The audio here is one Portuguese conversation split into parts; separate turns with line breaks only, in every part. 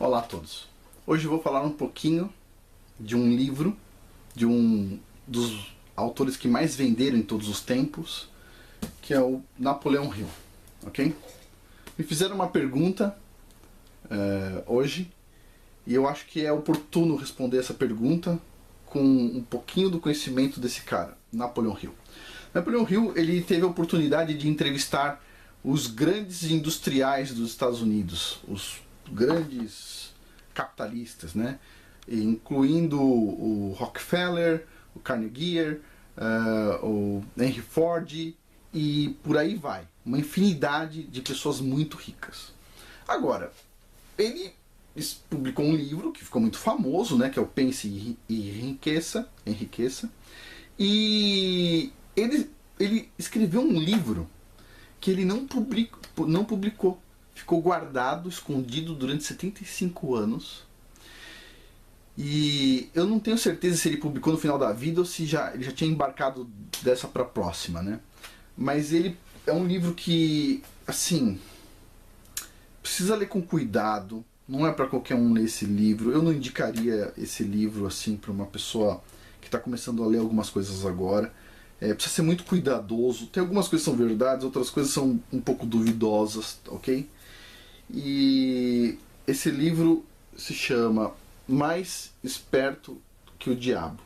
Olá a todos. Hoje eu vou falar um pouquinho de um livro de um dos autores que mais venderam em todos os tempos, que é o Napoleão Hill, ok? Me fizeram uma pergunta hoje e eu acho que é oportuno responder essa pergunta com um pouquinho do conhecimento desse cara, Napoleão Hill. Napoleão Hill, ele teve a oportunidade de entrevistar os grandes industriais dos Estados Unidos, os grandes capitalistas, né? Incluindo o Rockefeller, o Carnegie, o Henry Ford e por aí vai. Uma infinidade de pessoas muito ricas. Agora, ele publicou um livro que ficou muito famoso, né? Que é o Pense e Enriqueça. E ele escreveu um livro que ele não publicou. Ficou guardado, escondido durante 75 anos. E eu não tenho certeza se ele publicou no final da vida ou se ele já tinha embarcado dessa para a próxima, né? Mas ele é um livro que, assim, precisa ler com cuidado. Não é para qualquer um ler esse livro. Eu não indicaria esse livro assim para uma pessoa que está começando a ler algumas coisas agora. Precisa ser muito cuidadoso. Tem algumas coisas que são verdades, outras coisas são um pouco duvidosas, ok? E esse livro se chama Mais Esperto que o Diabo.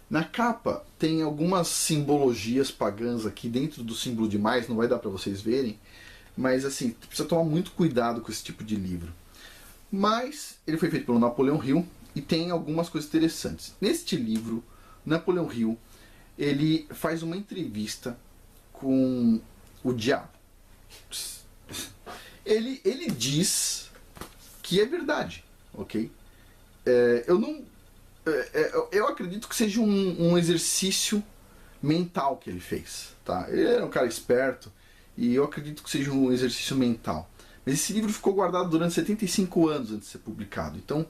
Na capa tem algumas simbologias pagãs aqui dentro do símbolo de mais, não vai dar para vocês verem, mas assim, precisa tomar muito cuidado com esse tipo de livro. Mas ele foi feito pelo Napoleão Hill e tem algumas coisas interessantes. Neste livro, Napoleão Hill, ele faz uma entrevista com o diabo. Ele diz que é verdade, ok? Eu acredito que seja um exercício mental que ele fez, tá? Ele era um cara esperto e eu acredito que seja um exercício mental. Mas esse livro ficou guardado durante 75 anos antes de ser publicado. Então,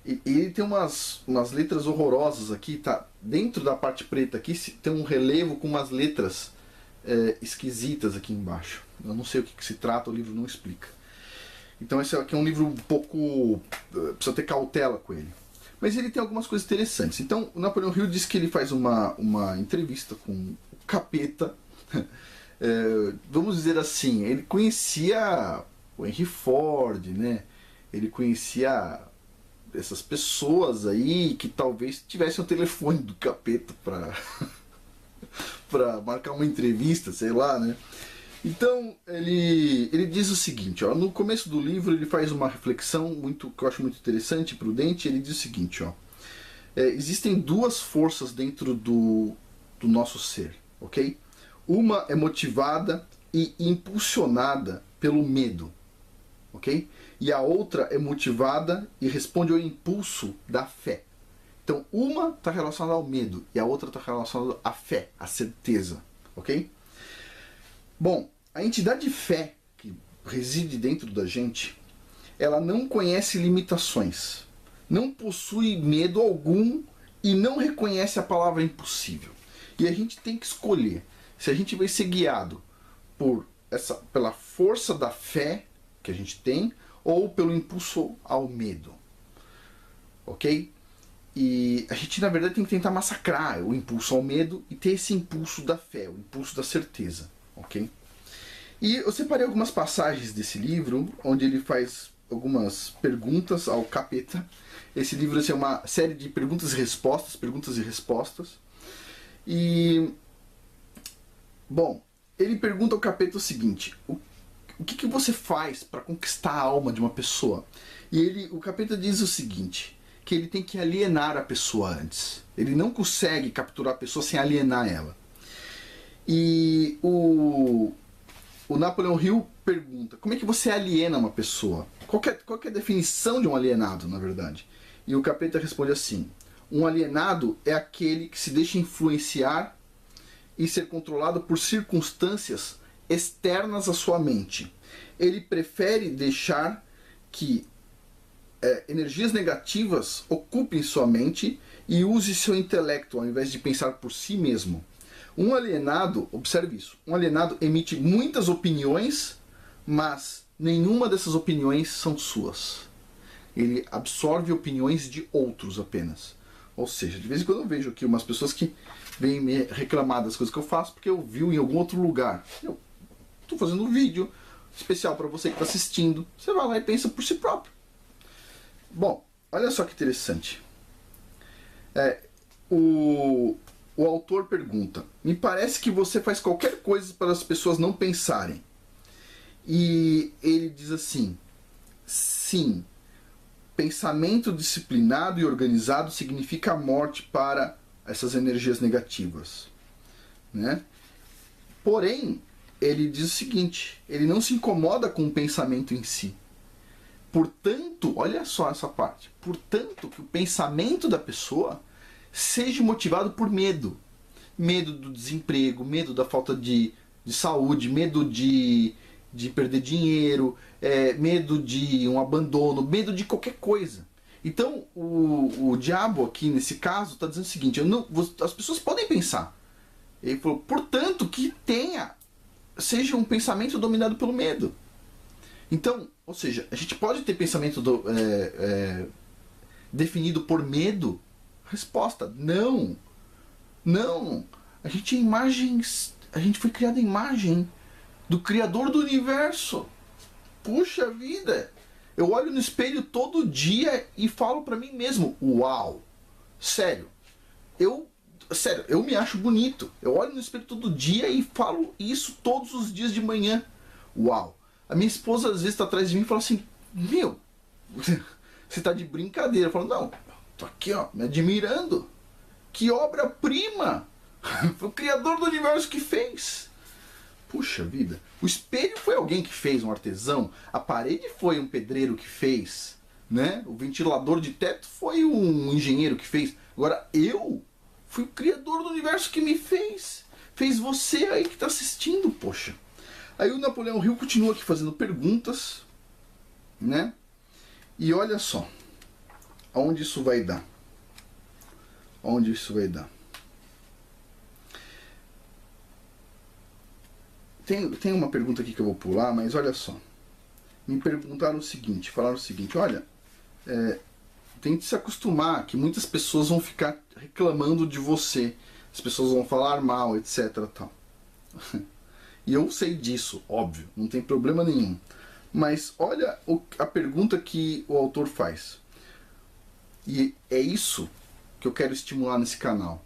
ele tem umas letras horrorosas aqui, tá? Dentro da parte preta aqui tem um relevo com umas letras esquisitas aqui embaixo. Eu não sei o que se trata, o livro não explica. Então esse aqui é um livro um pouco... precisa ter cautela com ele. Mas ele tem algumas coisas interessantes. Então o Napoleão Hill diz que ele faz uma entrevista com o capeta. Vamos dizer assim, ele conhecia o Henry Ford, né? Ele conhecia essas pessoas aí que talvez tivessem o telefone do capeta para marcar uma entrevista, sei lá, né? Então ele diz o seguinte, ó, no começo do livro ele faz uma reflexão que eu acho muito interessante e prudente. Ele diz o seguinte, ó, existem duas forças dentro do nosso ser, ok? Uma é motivada e impulsionada pelo medo, ok? E a outra é motivada e responde ao impulso da fé. Então uma está relacionada ao medo e a outra está relacionada à fé, à certeza, ok? Bom, a entidade fé que reside dentro da gente, ela não conhece limitações, não possui medo algum e não reconhece a palavra impossível. E a gente tem que escolher se a gente vai ser guiado pela força da fé que a gente tem ou pelo impulso ao medo, ok? E a gente na verdade tem que tentar massacrar o impulso ao medo e ter esse impulso da fé, o impulso da certeza. Ok? E eu separei algumas passagens desse livro, onde ele faz algumas perguntas ao capeta. Esse livro é uma série de perguntas e respostas. E, bom, ele pergunta ao capeta o seguinte, o que você faz para conquistar a alma de uma pessoa? E o capeta diz o seguinte, que ele tem que alienar a pessoa antes. Ele não consegue capturar a pessoa sem alienar ela. E o Napoleão Hill pergunta, como é que você aliena uma pessoa? Qual que é a definição de um alienado, na verdade? E o capeta responde assim, um alienado é aquele que se deixa influenciar e ser controlado por circunstâncias externas à sua mente. Ele prefere deixar que energias negativas ocupem sua mente e use seu intelecto ao invés de pensar por si mesmo. Um alienado, observe isso, um alienado emite muitas opiniões, mas nenhuma dessas opiniões são suas. Ele absorve opiniões de outros apenas. Ou seja, de vez em quando eu vejo aqui umas pessoas que vêm me reclamar das coisas que eu faço porque eu vi em algum outro lugar. Eu estou fazendo um vídeo especial para você que está assistindo. Você vai lá e pensa por si próprio. Bom, olha só que interessante. O autor pergunta: me parece que você faz qualquer coisa para as pessoas não pensarem. E ele diz assim: sim, pensamento disciplinado e organizado significa a morte para essas energias negativas, né? Porém, ele diz o seguinte: ele não se incomoda com o pensamento em si. Portanto, olha só essa parte. Portanto, que o pensamento da pessoa seja motivado por medo. Medo do desemprego, medo da falta de saúde, medo de perder dinheiro, medo de um abandono, medo de qualquer coisa. Então, o diabo aqui, nesse caso, está dizendo o seguinte: as pessoas podem pensar. Ele falou, portanto, que seja um pensamento dominado pelo medo. Então, ou seja, a gente pode ter pensamento definido por medo? Resposta: não. Não. A gente foi criado à imagem do Criador do Universo. Puxa vida. Eu olho no espelho todo dia e falo pra mim mesmo: uau. Sério. Eu me acho bonito. Eu olho no espelho todo dia e falo isso todos os dias de manhã. Uau. A minha esposa às vezes está atrás de mim e fala assim: meu, você tá de brincadeira. Eu falo: não, tô aqui, ó, me admirando. Que obra-prima! Foi o Criador do Universo que fez. Puxa vida. O espelho foi alguém que fez, um artesão. A parede foi um pedreiro que fez, né? O ventilador de teto foi um engenheiro que fez. Agora eu fui o Criador do Universo que me fez. Fez você aí que está assistindo, poxa. Aí o Napoleão Hill continua aqui fazendo perguntas, né? E olha só aonde isso vai dar. Onde isso vai dar. Tem uma pergunta aqui que eu vou pular, mas olha só. Me perguntaram o seguinte, falaram o seguinte: olha, tente se acostumar que muitas pessoas vão ficar reclamando de você. As pessoas vão falar mal, etc. Tal. E eu sei disso, óbvio, não tem problema nenhum. Mas olha a pergunta que o autor faz. E é isso que eu quero estimular nesse canal.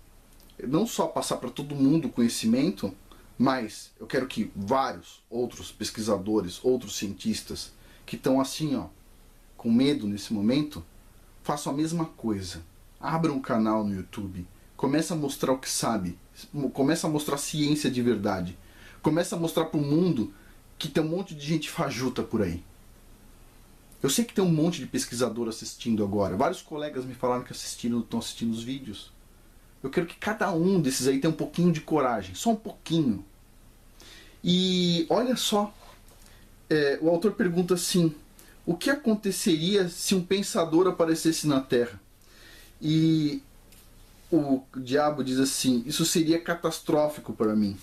Não só passar para todo mundo o conhecimento, mas eu quero que vários outros pesquisadores, outros cientistas que estão assim, ó, com medo nesse momento, façam a mesma coisa. Abram um canal no YouTube, começa a mostrar o que sabe, começa a mostrar ciência de verdade, começa a mostrar para o mundo que tem um monte de gente fajuta por aí. Eu sei que tem um monte de pesquisador assistindo agora. Vários colegas me falaram que estão assistindo os vídeos. Eu quero que cada um desses aí tenha um pouquinho de coragem, só um pouquinho. E olha só, o autor pergunta assim: o que aconteceria se um pensador aparecesse na Terra? E o diabo diz assim: isso seria catastrófico para mim.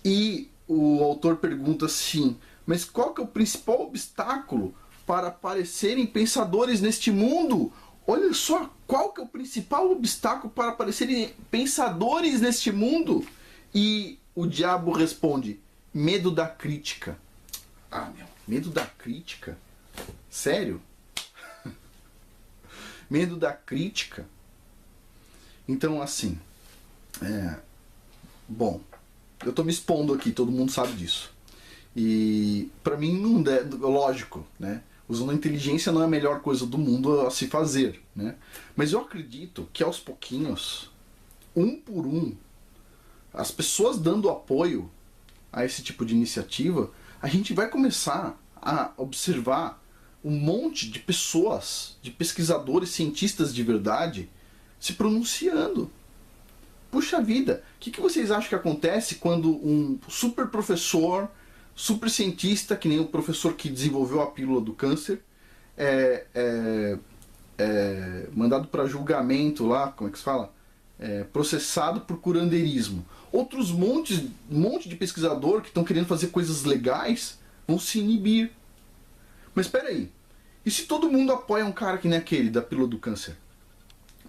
E o autor pergunta assim: mas qual que é o principal obstáculo para aparecerem pensadores neste mundo? Olha só, qual que é o principal obstáculo para aparecerem pensadores neste mundo? E o diabo responde: medo da crítica. Ah, meu, medo da crítica? Sério? Medo da crítica? Então, assim, bom, eu tô me expondo aqui, todo mundo sabe disso. E pra mim não é lógico, né? Usando a inteligência não é a melhor coisa do mundo a se fazer, né? Mas eu acredito que aos pouquinhos, um por um, as pessoas dando apoio a esse tipo de iniciativa, a gente vai começar a observar um monte de pessoas, de pesquisadores, cientistas de verdade, se pronunciando. Puxa vida, o que vocês acham que acontece quando um super professor, super cientista, que nem o professor que desenvolveu a pílula do câncer, mandado para julgamento lá, como é que se fala? Processado por curandeirismo. Outros monte de pesquisador que estão querendo fazer coisas legais vão se inibir. Mas espera aí, E se todo mundo apoia um cara que nem aquele da pílula do câncer?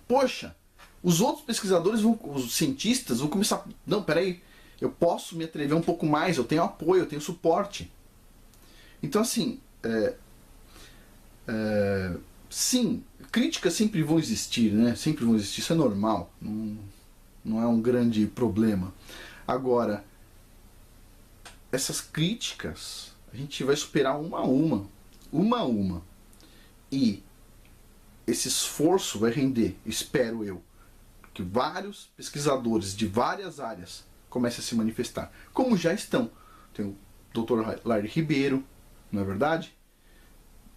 Poxa, os outros pesquisadores, os cientistas vão começar... Não, peraí, eu posso me atrever um pouco mais, eu tenho apoio, eu tenho suporte. Então assim, sim, críticas sempre vão existir, né? Sempre vão existir, isso é normal, não é um grande problema. Agora, essas críticas a gente vai superar uma a uma. E esse esforço vai render, espero eu, que vários pesquisadores de várias áreas comecem a se manifestar, como já estão. Tem o Dr. Larry Ribeiro, não é verdade?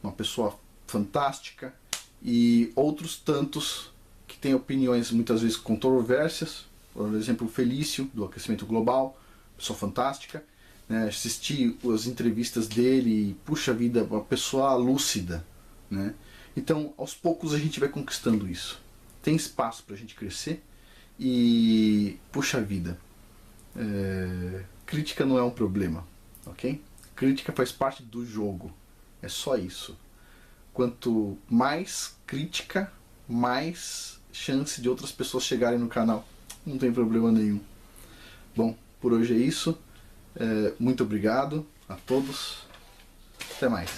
Uma pessoa fantástica, e outros tantos que têm opiniões muitas vezes controversas, por exemplo, o Felício, do aquecimento global, pessoa fantástica, né? Assisti as entrevistas dele e, puxa vida, uma pessoa lúcida, né? Então, aos poucos a gente vai conquistando isso. Tem espaço para a gente crescer e, puxa vida, crítica não é um problema, ok? Crítica faz parte do jogo, é só isso. Quanto mais crítica, mais chance de outras pessoas chegarem no canal. Não tem problema nenhum. Bom, por hoje é isso. Muito obrigado a todos. Até mais.